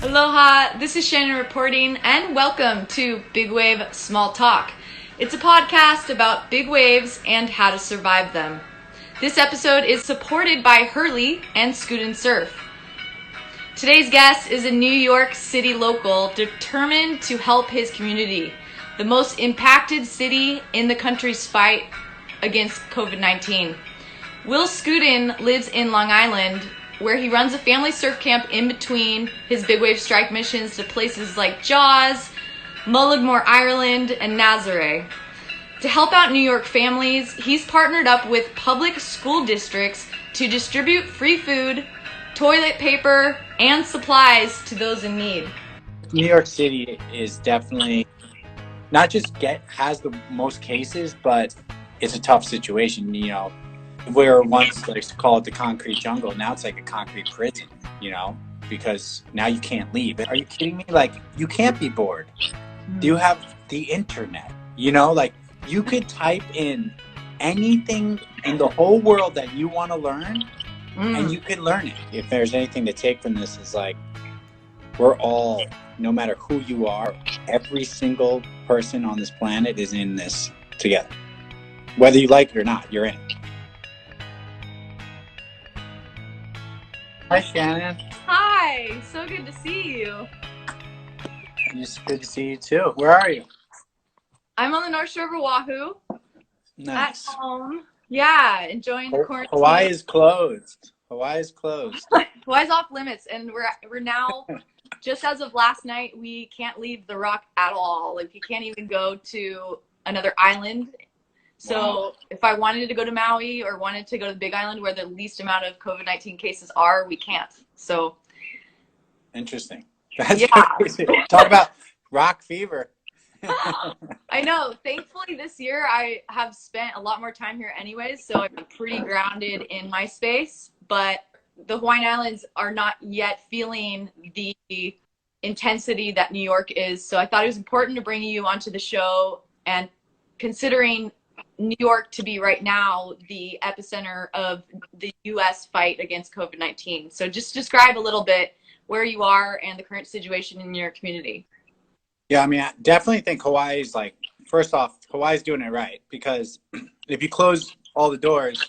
Aloha, this is Shannon Reporting, and welcome to Big Wave Small Talk. It's a podcast about big waves and how to survive them. This episode is supported by Hurley and Skudin Surf. Today's guest is a New York City local determined to help his community, the most impacted city in the country's fight against COVID-19. Will Skudin lives in Long Island, where he runs a family surf camp in between his big wave strike missions to places like Jaws, Mullaghmore, Ireland, and Nazaré. To help out New York families, he's partnered up with public school districts to distribute free food, toilet paper, and supplies to those in need. New York City is definitely not just has the most cases, but it's a tough situation. You know, where once they used to call it the concrete jungle, now it's like a concrete prison, you know, because now you can't leave. Are you kidding me? Like, you can't be bored. Do you have the internet? You know, like, you could type in anything in the whole world that you want to learn, and you can learn it. If there's anything to take from this, is like, we're all, no matter who you are, every single person on this planet is in this together. Whether you like it or not, you're in it. Hi, Shannon. Hi, so good to see you. It's good to see you too. Where are you? I'm on the North Shore of Oahu. Nice. At home. Yeah, enjoying the quarantine. Hawaii is closed. Hawaii's off limits, and we're now, just as of last night, we can't leave the Rock at all. Like, you can't even go to another island. So wow. If I wanted to go to Maui or wanted to go to the Big Island, where the least amount of COVID-19 cases are, we can't. So interesting. That's crazy. Talk about rock fever. I know. Thankfully, this year I have spent a lot more time here anyways, so I'm pretty grounded in my space. But the Hawaiian Islands are not yet feeling the intensity that New York is. So I thought it was important to bring you onto the show, and considering New York to be right now the epicenter of the U.S. fight against COVID-19. So just describe a little bit where you are and the current situation in your community. Yeah, I mean, I definitely think Hawaii's, like, first off, Hawaii's doing it right, because if you close all the doors,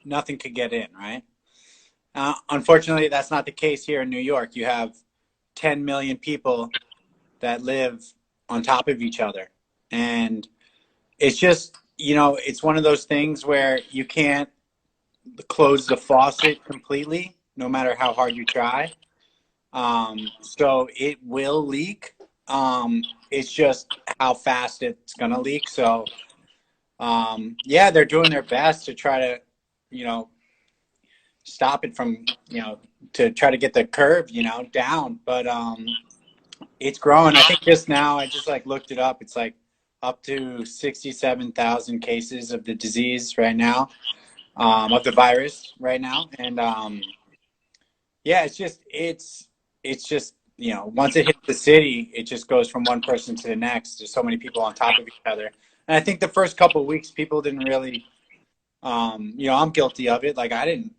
nothing could get in, right? Unfortunately, that's not the case here in New York. You have 10 million people that live on top of each other. And it's just, you know, it's one of those things where you can't close the faucet completely, no matter how hard you try. So it will leak. It's just how fast it's going to leak. So, yeah, they're doing their best to try to, you know, stop it from, you know, to try to get the curve, you know, down. But it's growing. I think just now, I just, like, looked it up. It's like up to 67,000 cases of the disease right now, of the virus right now. And yeah, it's just, you know, once it hits the city, it just goes from one person to the next. There's so many people on top of each other. And I think the first couple of weeks, people didn't really, you know, I'm guilty of it. Like, I didn't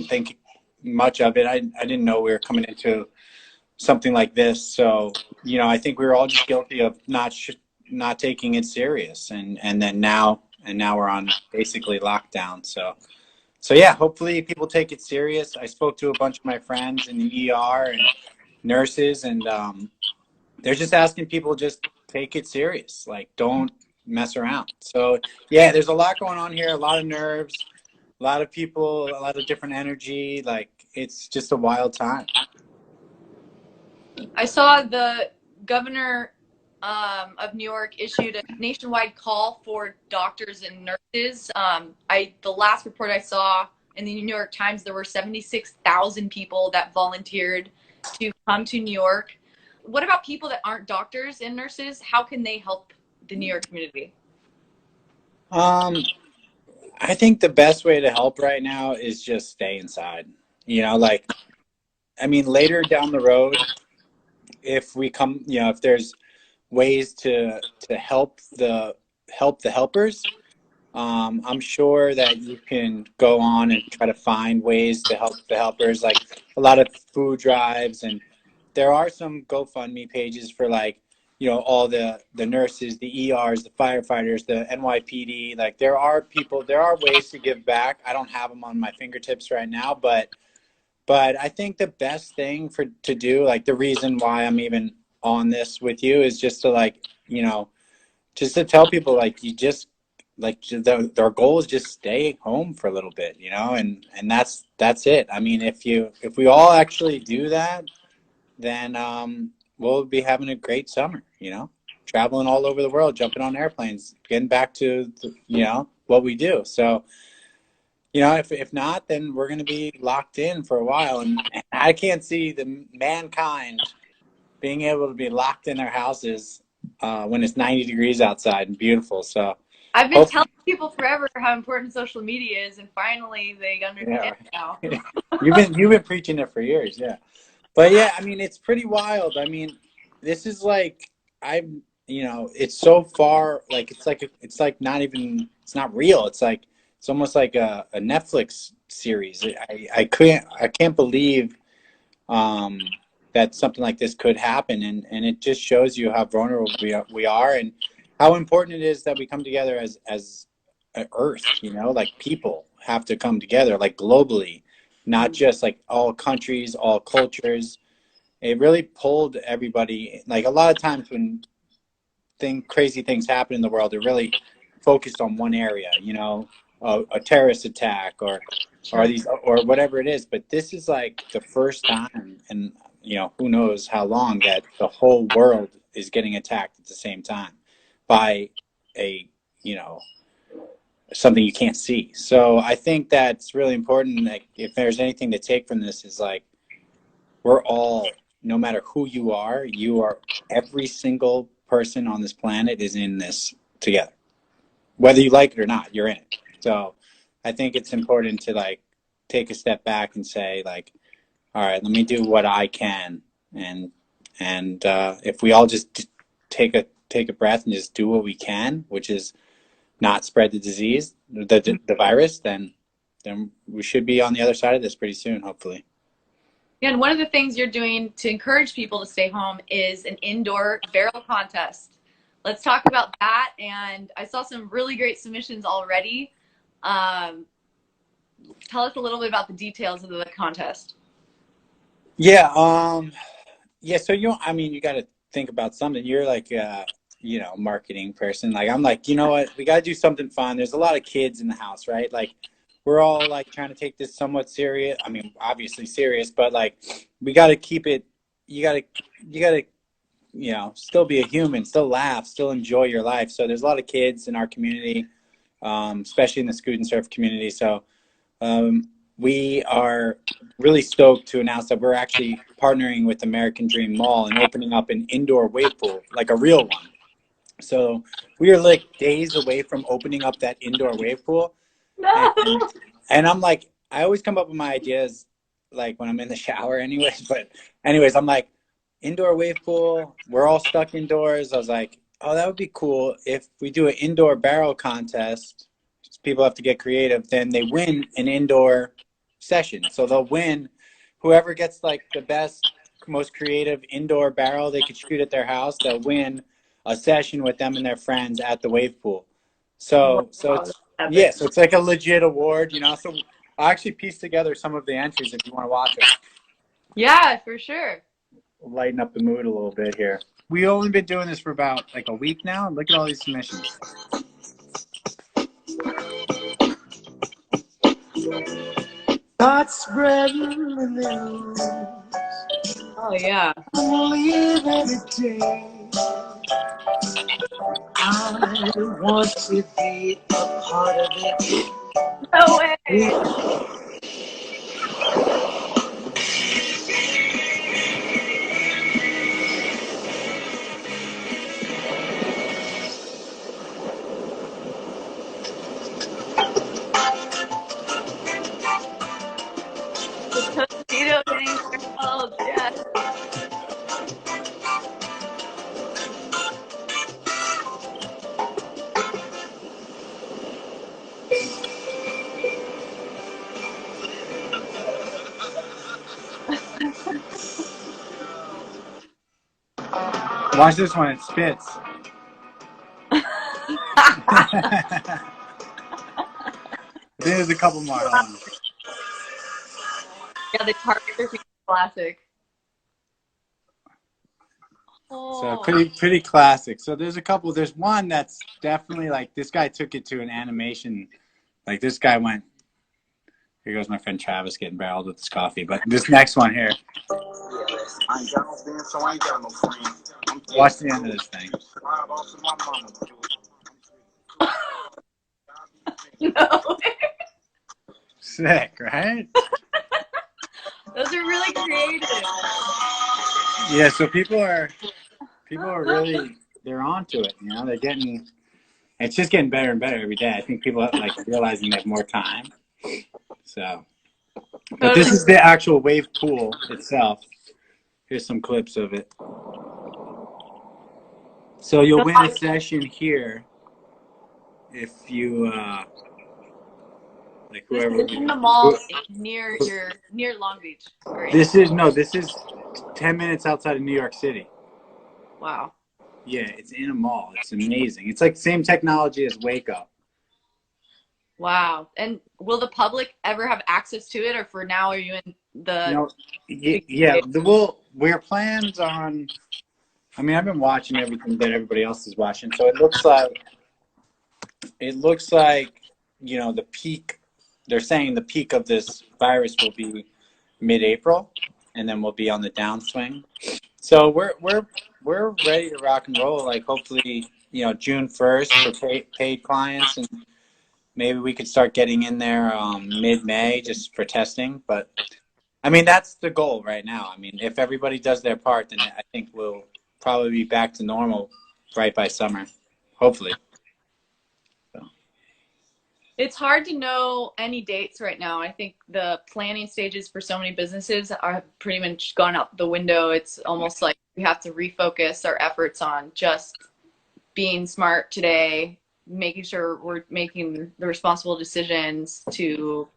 think much of it. I didn't know we were coming into something like this. So, you know, I think we were all just guilty of not taking it serious. And then now we're on basically lockdown. So yeah, hopefully people take it serious. I spoke to a bunch of my friends in the ER and nurses, and they're just asking people just take it serious. Like, don't mess around. So yeah, there's a lot going on here, a lot of nerves, a lot of people, a lot of different energy. Like, it's just a wild time. I saw the governor of New York issued a nationwide call for doctors and nurses. The last report I saw in the New York Times, there were 76,000 people that volunteered to come to New York. What about people that aren't doctors and nurses? How can they help the New York community? I think the best way to help right now is just stay inside. You know, like, I mean, later down the road, if we come, you know, if there's ways to help the help the helpers. I'm sure that you can go on and try to find ways to help the helpers, like a lot of food drives, and there are some GoFundMe pages for like, you know, all the nurses, the ERs, the firefighters, the NYPD. Like there are ways to give back. I don't have them on my fingertips right now, but I think the best thing to do, like the reason why I'm even on this with you is just to like, you know, just to tell people like you just like their goal is just stay home for a little bit, you know, and that's it. I mean, if we all actually do that, then we'll be having a great summer, you know, traveling all over the world, jumping on airplanes, getting back to you know what we do. So, you know, if not, then we're going to be locked in for a while, and I can't see the mankind being able to be locked in their houses when it's 90 degrees outside and beautiful. So I've been telling people forever how important social media is, and finally they understand now. You've been preaching it for years, yeah. But yeah, I mean, it's pretty wild. I mean, this is like you know, it's so far, like it's like not even, it's not real. It's like it's almost like a Netflix series. I can't believe that something like this could happen, and it just shows you how vulnerable we are, and how important it is that we come together as an Earth. You know, like people have to come together, like globally, not just like all countries, all cultures. It really pulled everybody. Like a lot of times when crazy things happen in the world, they're really focused on one area. You know, a terrorist attack or these or whatever it is. But this is like the first time, and you know, who knows how long, that the whole world is getting attacked at the same time by a, you know, something you can't see. So I think that's really important. Like, if there's anything to take from this, is like we're all, no matter who you are, every single person on this planet is in this together. Whether you like it or not, you're in it. So I think it's important to like take a step back and say like, all right, let me do what I can, and if we all just take a breath and just do what we can, which is not spread the disease, the virus, then we should be on the other side of this pretty soon, hopefully. Yeah, and one of the things you're doing to encourage people to stay home is an indoor barrel contest. Let's talk about that. And I saw some really great submissions already. Tell us a little bit about the details of the contest. Yeah, yeah. So I mean, you got to think about something. You're like, you know, marketing person. Like I'm like, you know what? We got to do something fun. There's a lot of kids in the house, right? Like we're all like trying to take this somewhat serious. I mean, obviously serious, but like we got to keep it. You got to, you know, still be a human, still laugh, still enjoy your life. So there's a lot of kids in our community, especially in the Skudin surf community. So we are really stoked to announce that we're actually partnering with American Dream Mall and opening up an indoor wave pool, like a real one. So we are like days away from opening up that indoor wave pool. No. And I'm like, I always come up with my ideas like when I'm in the shower anyways. But anyways, I'm like, indoor wave pool, we're all stuck indoors. I was like, oh, that would be cool if we do an indoor barrel contest. People have to get creative. Then they win an indoor session. So they'll win, whoever gets like the best, most creative indoor barrel they could shoot at their house, they'll win a session with them and their friends at the wave pool. So it's, yeah, so it's like a legit award, you know. So I actually pieced together some of the entries if you want to watch it. Yeah, for sure. We'll lighten up the mood a little bit here. We've only been doing this for about like a week now. Look at all these submissions. Start spreading the news. Oh yeah. Believe every day. I want to be a part of it. No way. The Tostito getting grilled, yeah. Watch this one. It spits. There's a couple more. Hold on. Yeah, the target classic. So pretty classic. So there's a couple. There's one that's definitely like this guy took it to an animation. Like this guy went. Here goes my friend Travis getting barreled with his coffee. But this next one here. I ain't got no friends, so I ain't got no friends. Watch the end of this thing. No. Sick, right? Those are really creative. Yeah, so people are really, they're onto it, you know, it's just getting better and better every day. I think people are like realizing they have more time. So, but this is the actual wave pool itself. Here's some clips of it. So you'll win a session here if you, like whoever. In the mall near Long Beach. Right? This is 10 minutes outside of New York City. Wow. Yeah, it's in a mall. It's amazing. It's like same technology as Waco. Wow. And will the public ever have access to it, or for now are you in the? No, yeah. We're plans on. I mean, I've been watching everything that everybody else is watching, so it looks like you know the peak. They're saying the peak of this virus will be mid-April, and then we'll be on the downswing. So we're ready to rock and roll. Like hopefully, you know, June 1st for paid clients, and maybe we could start getting in there mid-May just for testing. But I mean, that's the goal right now. I mean, if everybody does their part, then I think we'll probably be back to normal right by summer, hopefully. It's hard to know any dates right now. I think the planning stages for so many businesses are pretty much gone out the window. It's almost like we have to refocus our efforts on just being smart today, making sure we're making the responsible decisions to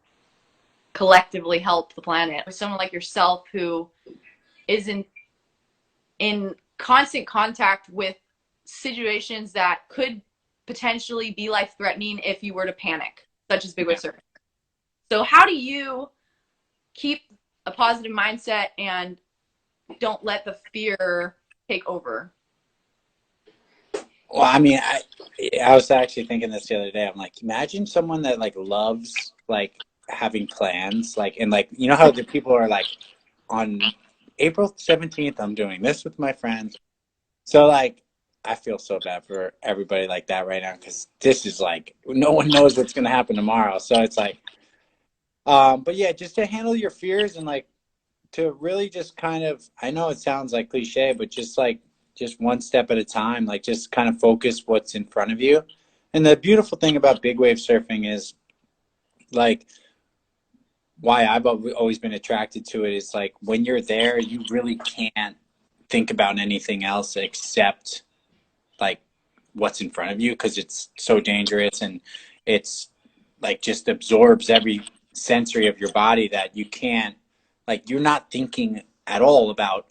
collectively help the planet. For someone like yourself who is in constant contact with situations that could potentially be life-threatening if you were to panic, such as big wave surfing. So how do you keep a positive mindset and don't let the fear take over? Well, I mean, I was actually thinking this the other day. I'm like, imagine someone that like loves like having plans, like, and like, you know how the people are like, on April 17th, I'm doing this with my friends. So like, I feel so bad for everybody like that right now, because this is like, no one knows what's going to happen tomorrow. So it's like, but yeah, just to handle your fears and like to really just kind of, I know it sounds like cliche, but just like, just one step at a time, like just kind of focus what's in front of you. And the beautiful thing about big wave surfing is like, why I've always been attracted to it is like when you're there, you really can't think about anything else except like what's in front of you, because it's so dangerous and it's like just absorbs every sensory of your body that you can't, like, you're not thinking at all about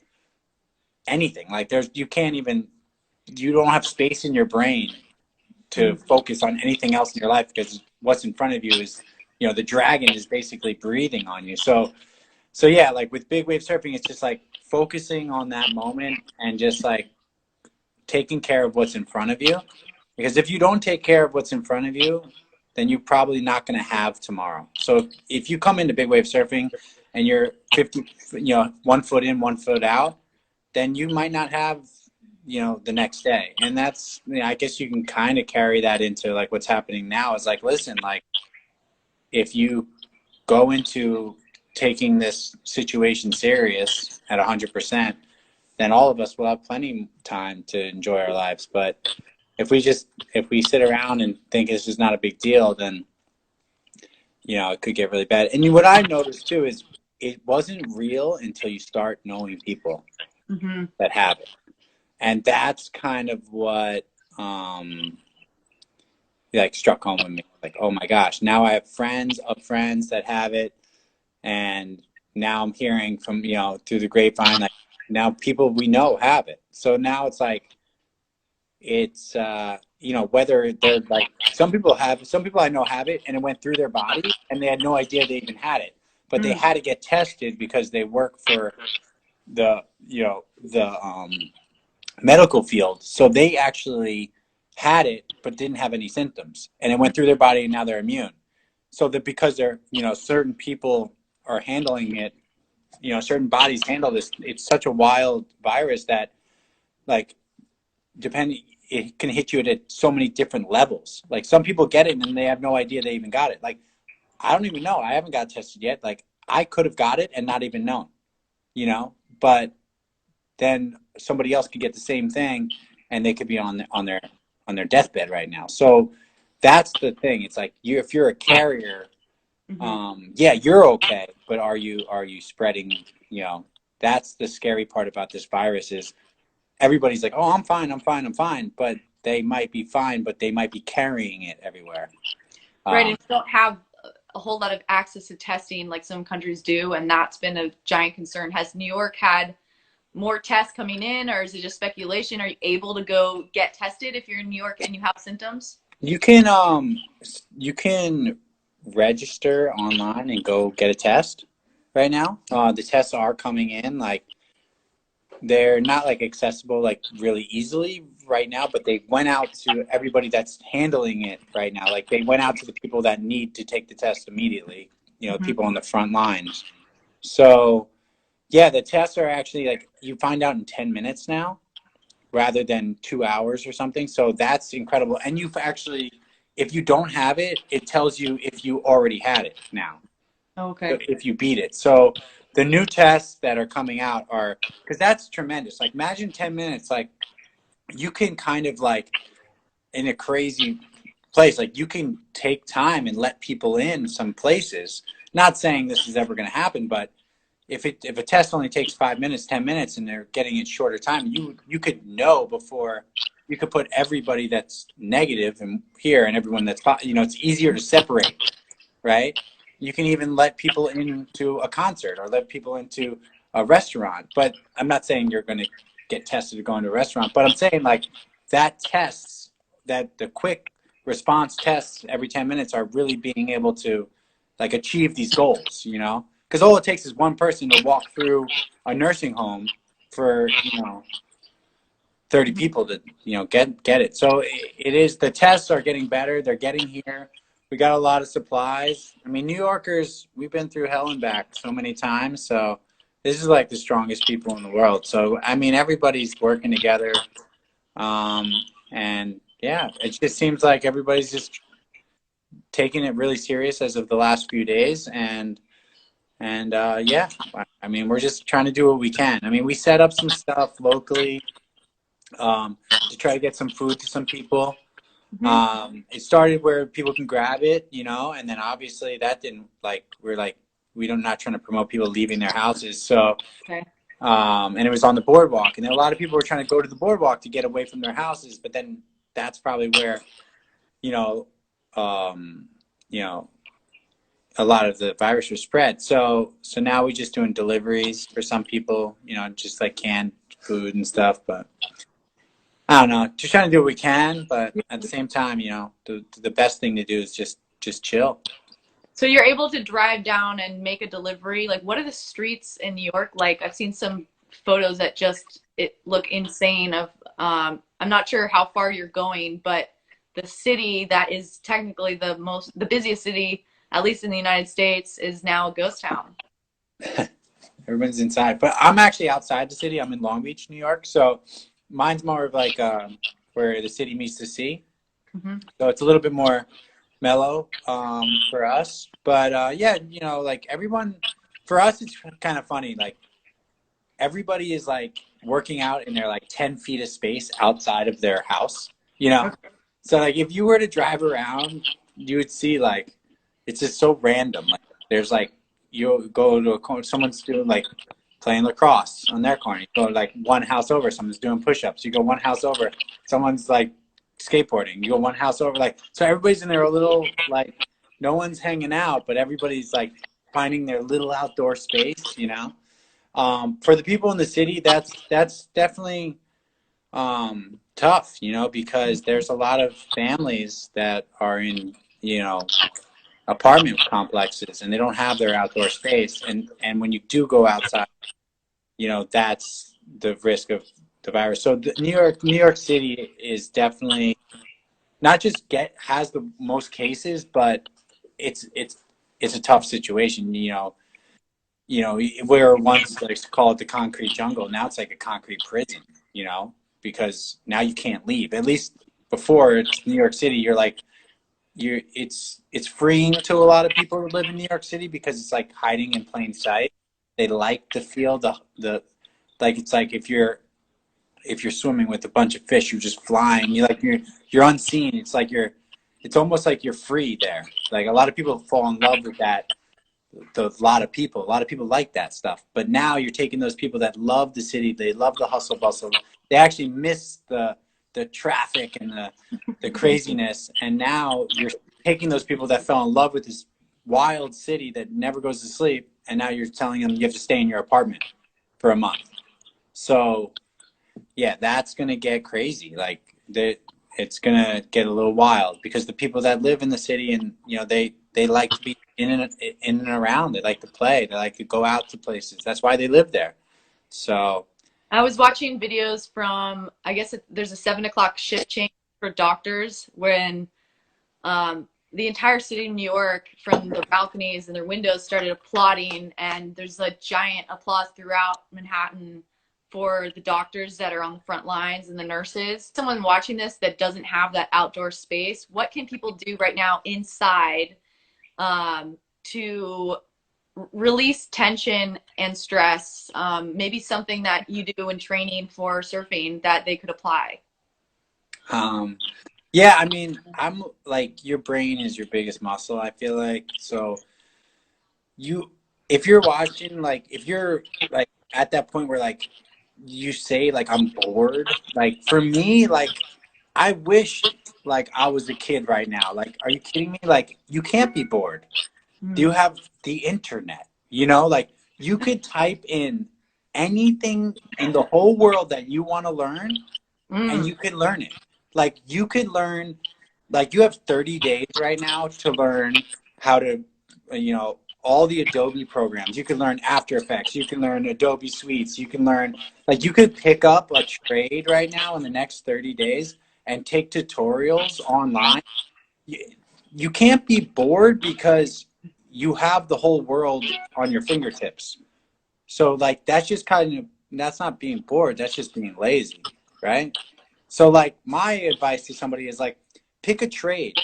anything. Like you don't have space in your brain to focus on anything else in your life, because what's in front of you is, you know, the dragon is basically breathing on you. So yeah, like with big wave surfing, it's just like focusing on that moment and just like taking care of what's in front of you. Because if you don't take care of what's in front of you, then you're probably not going to have tomorrow. So if you come into big wave surfing and you're 50, 1 foot in, 1 foot out, then you might not have, the next day. And that's, I guess you can kind of carry that into like what's happening now is like, listen, like if you go into taking this situation serious at 100%, then all of us will have plenty of time to enjoy our lives. But if we sit around and think it's just not a big deal, then, it could get really bad. And what I noticed too is it wasn't real until you start knowing people that have it. And that's kind of what, struck home with me. Like, oh my gosh, now I have friends of friends that have it. And now I'm hearing from, through the grapevine, like now people we know have it. So now it's like, it's whether they're like, some people I know have it and it went through their body and they had no idea they even had it, but they had to get tested because they work for the medical field, so they actually had it but didn't have any symptoms, and it went through their body and now they're immune. So that because they're, certain people are handling it, certain bodies handle this. It's such a wild virus that, like, depending, it can hit you at so many different levels. Like, some people get it and they have no idea they even got it. Like, I don't even know. I haven't got tested yet. Like, I could have got it and not even known, but then somebody else could get the same thing and they could be on their deathbed right now. So that's the thing. It's like, if you're a carrier, yeah, you're okay, but are you spreading? That's the scary part about this virus, is everybody's like, oh, I'm fine, but they might be fine, but they might be carrying it everywhere. Right, and don't have a whole lot of access to testing like some countries do, and that's been a giant concern. Has New York had more tests coming in, or is it just speculation? Are you able to go get tested if you're in New York and you have symptoms? You can register online and go get a test right now. The tests are coming in, like, they're not like accessible like really easily right now, but they went out to everybody that's handling it right now. Like, they went out to the people that need to take the test immediately, people on the front lines. So yeah, the tests are actually, like, you find out in 10 minutes now rather than 2 hours or something. So that's incredible. And you've actually, if you don't have it, it tells you if you already had it now. Okay. If you beat it. So the new tests that are coming out are, because that's tremendous. Like, imagine 10 minutes, like, you can kind of, like, in a crazy place, like, you can take time and let people in some places. Not saying this is ever going to happen, but if a test only takes 5 minutes, 10 minutes, and they're getting it shorter time, you could know before. You could put everybody that's negative and here and everyone that's, it's easier to separate, right? You can even let people into a concert or let people into a restaurant. But I'm not saying you're going to get tested to go into a restaurant, but I'm saying, like, that the quick response tests every 10 minutes are really being able to, like, achieve these goals, because all it takes is one person to walk through a nursing home for 30 people to get it. So it is, the tests are getting better. They're getting here. We got a lot of supplies. I mean, New Yorkers, we've been through hell and back so many times. So this is like the strongest people in the world. So I mean, everybody's working together, and yeah, it just seems like everybody's just taking it really serious as of the last few days. And yeah, I mean, we're just trying to do what we can. I mean, we set up some stuff locally to try to get some food to some people. It started where people can grab it, and then obviously that didn't, like, we're not trying to promote people leaving their houses. So, and it was on the boardwalk, and then a lot of people were trying to go to the boardwalk to get away from their houses, but then that's probably where, a lot of the virus was spread. So now we're just doing deliveries for some people, just like canned food and stuff. But I don't know, just trying to do what we can. But at the same time, the best thing to do is just chill. So you're able to drive down and make a delivery. Like, what are the streets in New York like? I've seen some photos that look insane. I'm not sure how far you're going, but the city that is technically the busiest city, at least in the United States, is now a ghost town. Everyone's inside, but I'm actually outside the city. I'm in Long Beach, New York. So mine's more of like where the city meets the sea. So it's a little bit more mellow for us. But yeah, like, everyone, for us, it's kind of funny. Like, everybody is, like, working out in their, like, 10 feet of space outside of their house, So, like, if you were to drive around, you would see, like, it's just so random. Like, there's, like, you go to a corner, someone's doing, like, playing lacrosse on their corner. You go, like, one house over, someone's doing push-ups. You go one house over, someone's, like, skateboarding. You go one house over, like, so everybody's in their little, like, no one's hanging out, but everybody's, like, finding their little outdoor space, For the people in the city, that's definitely tough, you know, because there's a lot of families that are in, you know, apartment complexes and they don't have their outdoor space. And when you do go outside, you know, that's the risk of the virus. So New York City is definitely not just has the most cases, but it's it's it's a tough situation. You know, where once like to call it the concrete jungle, now it's like a concrete prison. You know, because now you can't leave. At least before it's New York City, you're like it's freeing to a lot of people who live in New York City because it's like hiding in plain sight. They like to feel the like it's like if you're swimming with a bunch of fish, you're just flying. You're unseen. It's almost like you're free there. Like a lot of people fall in love with that. A lot of people like that stuff. But now you're taking those people that love the city, they love the hustle bustle. They actually miss the traffic and the craziness. And now you're taking those people that fell in love with this wild city that never goes to sleep, and now you're telling them you have to stay in your apartment for a month. So yeah, that's gonna get crazy. It's gonna get a little wild because the people that live in the city and you know they like to be in and around. They like to play. They like to go out to places. That's why they live there. So I was watching videos from, I guess there's a 7 o'clock shift change for doctors when the entire city of New York from the balconies and their windows started applauding, and there's a giant applause throughout Manhattan for the doctors that are on the front lines and the nurses. Someone watching this that doesn't have that outdoor space, what can people do right now inside to release tension and stress? Maybe something that you do in training for surfing that they could apply. Yeah, I mean, I'm like your brain is your biggest muscle, I feel like. So if you're watching, like if you're like at that point where like you say like I'm bored, like for me, like I wish like I was a kid right now. Like, are you kidding me? Like you can't be bored. You have the internet, you know, like you could type in anything in the whole world that you want to learn and you can learn it. Like you could learn, like you have 30 days right now to learn how to, you know, all the Adobe programs. You can learn After Effects. You can learn Adobe Suites. You can learn, like you could pick up a trade right now in the next 30 days and take tutorials online. You can't be bored because you have the whole world on your fingertips. So like that's just kind of, that's not being bored, that's just being lazy, right? So like my advice to somebody is like pick a trade.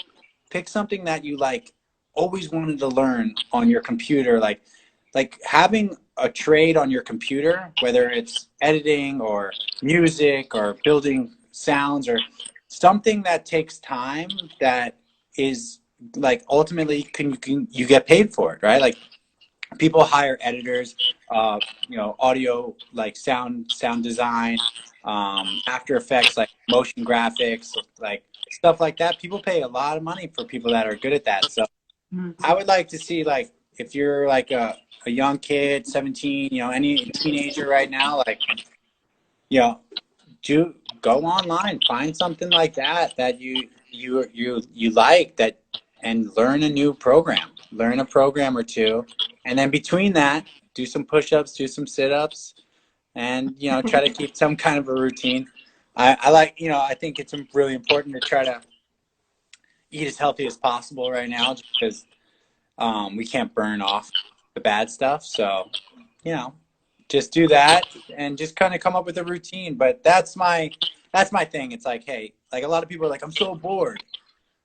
Pick something that you like always wanted to learn on your computer, like having a trade on your computer, whether it's editing or music or building sounds or something that takes time that is like ultimately you get paid for it, right? Like people hire editors, you know, audio, like sound design, After Effects, like motion graphics, like stuff like that. People pay a lot of money for people that are good at that. So I would like to see, like, if you're like a young kid, 17, you know, any teenager right now, like, you know, do go online, find something like that that you like that, and learn a new program, learn a program or two, and then between that, do some push-ups, do some sit-ups, and you know, try to keep some kind of a routine. I like, you know, I think it's really important to try to eat as healthy as possible right now, just because we can't burn off the bad stuff. So, you know, just do that and just kind of come up with a routine. But that's my thing. It's like, hey, like a lot of people are like, I'm so bored.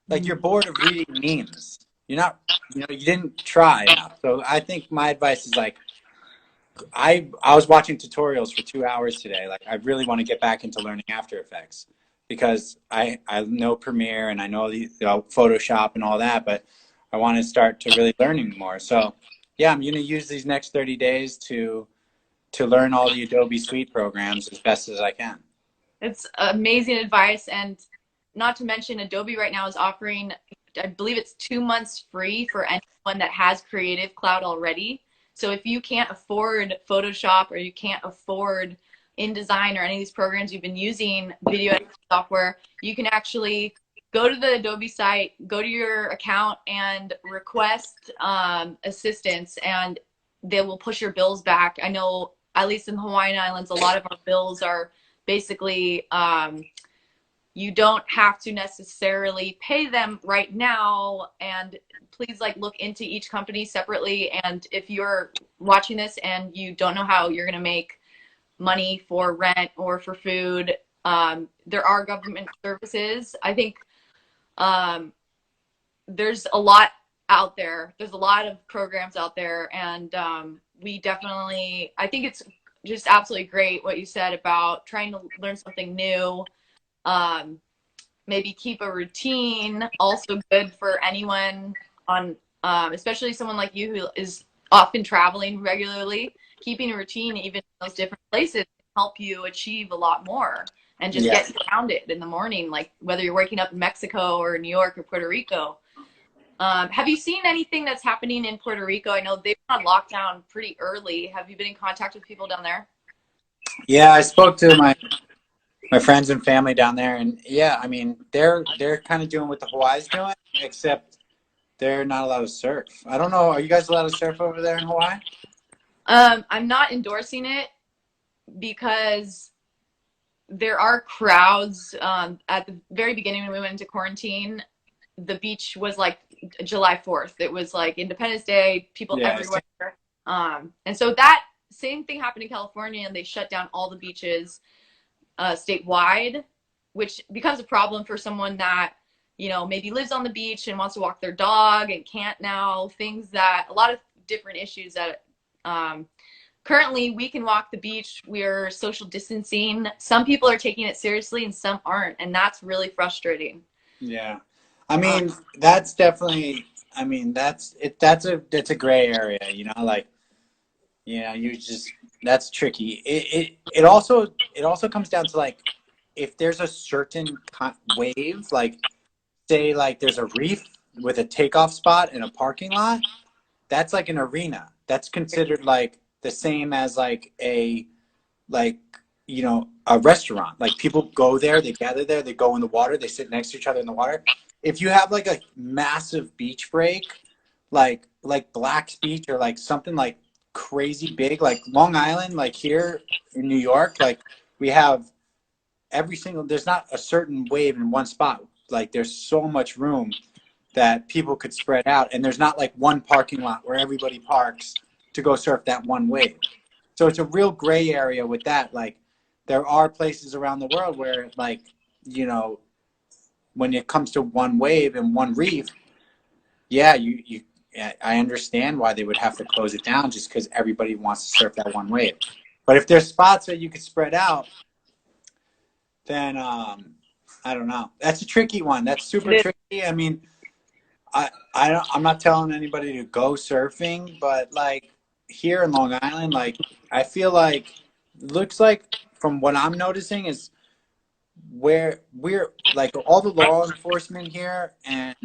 Like you're bored of reading memes. You're not, you know, you didn't try enough. So I think my advice is like, I was watching tutorials for 2 hours today. Like I really want to get back into learning After Effects because I know Premiere and I know the, you know, Photoshop and all that, but I want to start to really learning more. So yeah, I'm going to use these next 30 days to learn all the Adobe Suite programs as best as I can. It's amazing advice. And not to mention, Adobe right now is offering, I believe it's 2 months free for anyone that has Creative Cloud already. So if you can't afford Photoshop or you can't afford InDesign or any of these programs you've been using, video editing software, you can actually go to the Adobe site, go to your account and request assistance, and they will push your bills back. I know, at least in the Hawaiian Islands, a lot of our bills are basically, you don't have to necessarily pay them right now. And please look into each company separately. And if you're watching this and you don't know how you're going to make money for rent or for food, there are government services. I think there's a lot out there. There's a lot of programs out there, and we definitely, I think it's just absolutely great what you said about trying to learn something new. Maybe keep a routine. Also good for anyone on, especially someone like you who is often traveling regularly. Keeping a routine, even in those different places, can help you achieve a lot more and just get grounded in the morning, like whether you're waking up in Mexico or New York or Puerto Rico. Have you seen anything that's happening in Puerto Rico? I know they've been on lockdown pretty early. Have you been in contact with people down there? Yeah, I spoke to my friends and family down there, and yeah, I mean, they're kind of doing what the Hawaii's doing, except they're not allowed to surf. I don't know. Are you guys allowed to surf over there in Hawaii? I'm not endorsing it because there are crowds. At the very beginning when we went into quarantine, the beach was like July 4th. It was like Independence Day, people everywhere. And so that same thing happened in California, and they shut down all the beaches statewide, which becomes a problem for someone that, you know, maybe lives on the beach and wants to walk their dog and can't now. Things that, a lot of different issues that currently we can walk the beach. We're social distancing. Some people are taking it seriously and some aren't, and that's really frustrating. Yeah. I mean, that's definitely, I mean, that's a gray area, you know, like, you know, that's tricky. It also comes down to like, if there's a certain wave, like say like there's a reef with a takeoff spot in a parking lot, that's like an arena. That's considered like the same as like you know, a restaurant. Like people go there, they gather there, they go in the water, they sit next to each other in the water. If you have like a massive beach break, like Black's Beach or like something like crazy big, like Long Island, like here in New York, like we have there's not a certain wave in one spot. Like there's so much room that people could spread out, and there's not like one parking lot where everybody parks to go surf that one wave. So it's a real gray area with that. Like there are places around the world where, like, you know, when it comes to one wave and one reef, yeah, I understand why they would have to close it down just because everybody wants to surf that one wave. But if there's spots that you could spread out, then I don't know. That's a tricky one. That's super tricky. I mean, I'm not telling anybody to go surfing, but like here in Long Island, like I feel like it looks like from what I'm noticing is where we're like all the law enforcement here, and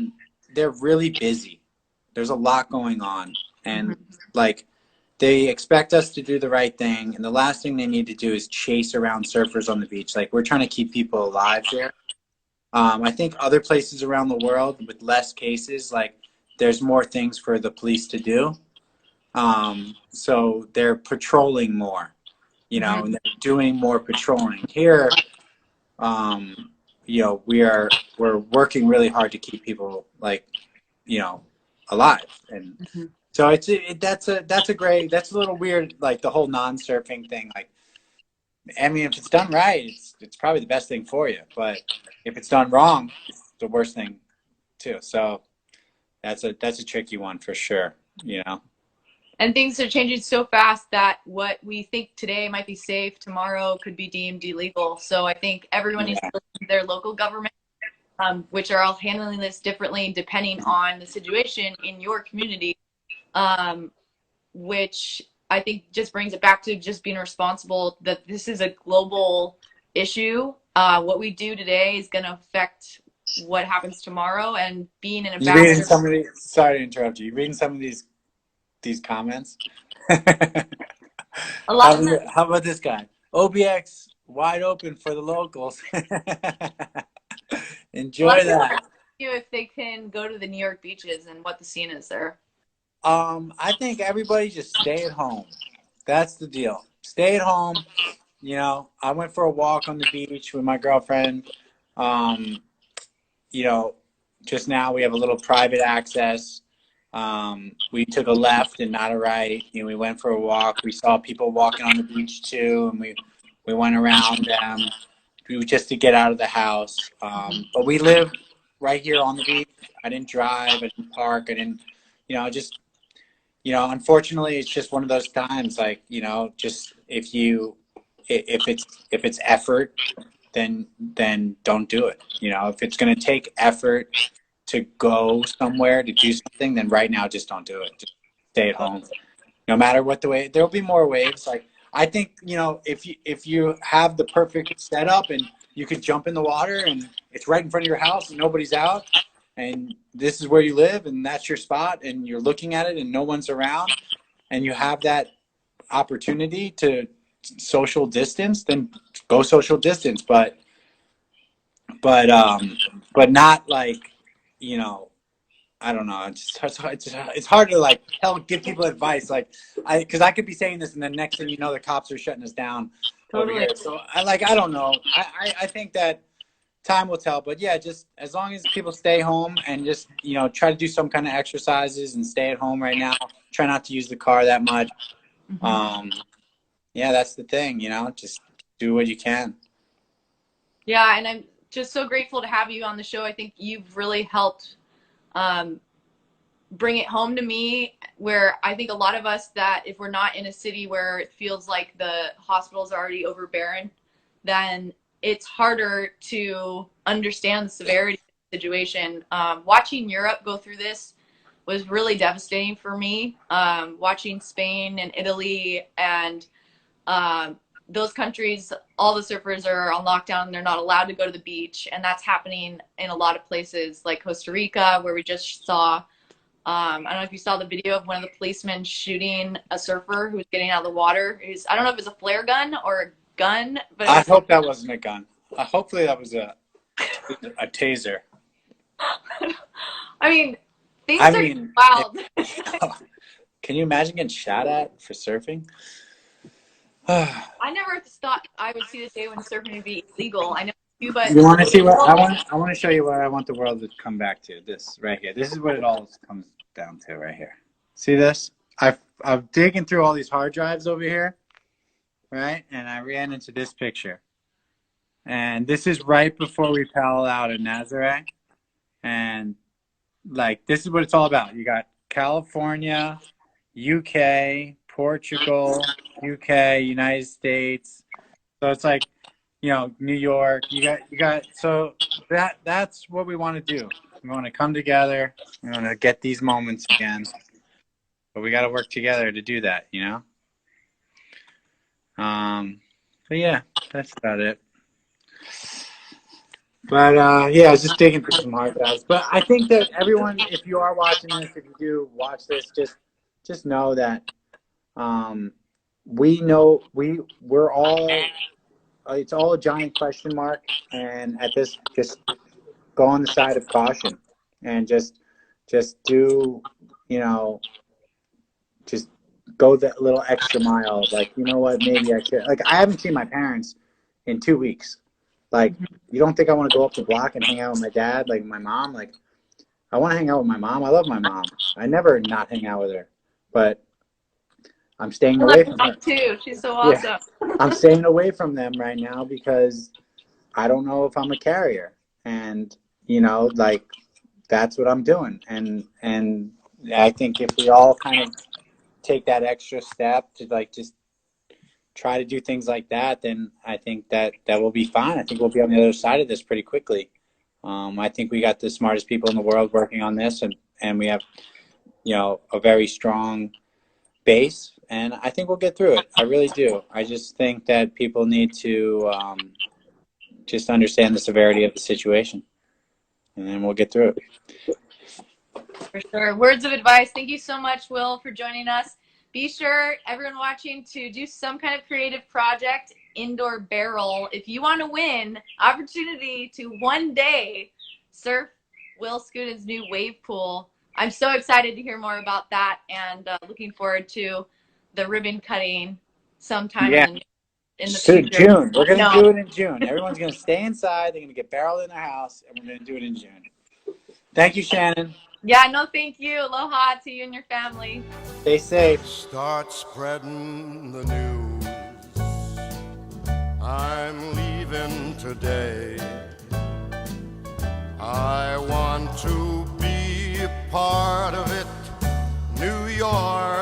they're really busy. There's a lot going on, and like they expect us to do the right thing, and the last thing they need to do is chase around surfers on the beach. Like we're trying to keep people alive here. I think other places around the world with less cases, like there's more things for the police to do. So they're patrolling more, you know, and they're doing more patrolling. Here, you know, we're working really hard to keep people, like, you know, alive. And so that's a little weird, like the whole non-surfing thing. Like, I mean, if it's done right, it's probably the best thing for you. But if it's done wrong, it's the worst thing too. So that's a tricky one for sure, you know. And things are changing so fast that what we think today might be safe, tomorrow could be deemed illegal. So I think everyone needs to listen to their local government, which are all handling this differently depending on the situation in your community, which I think just brings it back to just being responsible, that this is a global issue. What we do today is going to affect what happens tomorrow, and being an ambassador. Sorry to interrupt you. You're reading some of these these comments. A lot of them. How about this guy? OBX wide open for the locals. Enjoy that. You if they can go to the New York beaches and what the scene is there. I think everybody just stay at home. That's the deal. Stay at home. You know, I went for a walk on the beach with my girlfriend. You know, just now we have a little private access. We took a left and not a right. You know, we went for a walk. We saw people walking on the beach too, and we went around them just to get out of the house. But we live right here on the beach. I didn't drive. I didn't park. I didn't, you know, just, you know, unfortunately, it's just one of those times. Like, you know, just if it's effort, then don't do it. You know, if it's going to take effort to go somewhere to do something, then right now just don't do it. Just stay at home. No matter what the way, there'll be more waves. Like, I think, you know, if you have the perfect setup and you could jump in the water and it's right in front of your house and nobody's out and this is where you live and that's your spot and you're looking at it and no one's around and you have that opportunity to social distance, then go social distance. But not like, you know, I don't know. It's hard to like give people advice. Like, because I could be saying this, and then next thing you know, the cops are shutting us down over here. So I don't know. I think that time will tell. But yeah, just as long as people stay home and just, you know, try to do some kind of exercises and stay at home right now. Try not to use the car that much. Yeah, that's the thing. You know, just do what you can. Yeah, and I'm just so grateful to have you on the show. I think you've really helped bring it home to me, where I think a lot of us that if we're not in a city where it feels like the hospitals are already overbearing, then it's harder to understand the severity of the situation. Watching Europe go through this was really devastating for me. Watching Spain and Italy and those countries, all the surfers are on lockdown. They're not allowed to go to the beach. And that's happening in a lot of places like Costa Rica, where we just saw, I don't know if you saw the video of one of the policemen shooting a surfer who was getting out of the water. I don't know if it was a flare gun or a gun. But I hope that wasn't a gun. Hopefully that was a taser. I mean, things are wild. Can you imagine getting shot at for surfing? I never thought I would see the day when surfing would be illegal. I know you, but you want to see what I want to show you what I want the world to come back to. This right here. This is what it all comes down to right here. See this? I'm digging through all these hard drives over here, right? And I ran into this picture. And this is right before we paddled out in Nazaré. And like, this is what it's all about. You got California, UK, Portugal, UK, United States. So it's like, you know, New York. You got. So that's what we want to do. We want to come together. We want to get these moments again. But we got to work together to do that, you know. But yeah, that's about it. But yeah, I was just digging through some hard drives. But I think that everyone, if you are watching this, if you do watch this, just know that we know we're all. It's all a giant question mark, and at this, just go on the side of caution, and just do, you know, just go that little extra mile. Like, you know what, maybe I should. Like, I haven't seen my parents in 2 weeks. Like, you don't think I want to go up the block and hang out with my dad, like my mom? Like, I want to hang out with my mom. I love my mom. I never not hang out with her, but I'm staying away from her. Too. She's so awesome. Yeah. I'm staying away from them right now because I don't know if I'm a carrier, and you know, like, that's what I'm doing. And I think if we all kind of take that extra step to like just try to do things like that, then I think that will be fine. I think we'll be on the other side of this pretty quickly. I think we got the smartest people in the world working on this, and we have, you know, a very strong base, and I think we'll get through it. I really do. I just think that people need to just understand the severity of the situation, and then we'll get through it. For sure. Words of advice. Thank you so much, Will, for joining us. Be sure, everyone watching, to do some kind of creative project, indoor barrel. If you want to win, opportunity to one day surf Will Skudin's new wave pool. I'm so excited to hear more about that, and looking forward to the ribbon cutting sometime in the future. June. We're going to do it in June. Everyone's going to stay inside. They're going to get barreled in their house, and we're going to do it in June. Thank you, Shannon. Yeah, no, thank you. Aloha to you and your family. Stay safe. Start spreading the news. I'm leaving today. I want to be a part of it. New York